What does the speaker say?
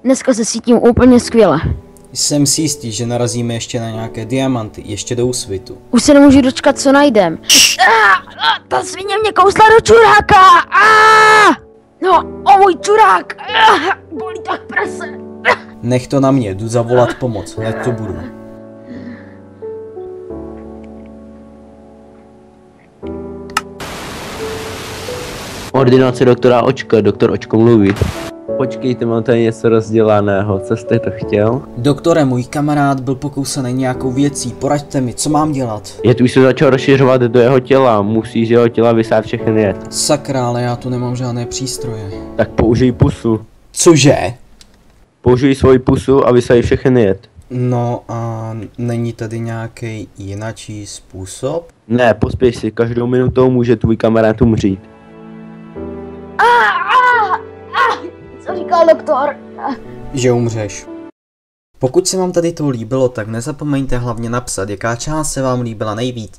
Dneska se cítím úplně skvěle. Jsem si jistý, že narazíme ještě na nějaké diamanty, ještě do úsvitu. Už se nemůžu dočkat, co najdem. Ta svině mě kousla do čuráka! No, o můj čurák! Bolí to jak prase! Nech to na mě, jdu zavolat pomoc, hned to budu. Ordinace doktora Očka, doktor Očko mluví. Počkejte, mám tady něco rozdělaného, co jste to chtěl? Doktore, můj kamarád byl pokousený nějakou věcí, poraďte mi, co mám dělat? Jed už se začal rozšiřovat do jeho těla, musí z jeho těla vysát všechny jed. Sakra, ale já tu nemám žádné přístroje. Tak použij pusu. Cože? Použij svoji pusu a vysaj všechny jed. No a není tady nějaký jinačí způsob? Ne, pospěš si, každou minutou může tvůj kamarád umřít. Co říkal doktor? Že umřeš. Pokud se vám tady to líbilo, tak nezapomeňte hlavně napsat, jaká část se vám líbila nejvíc.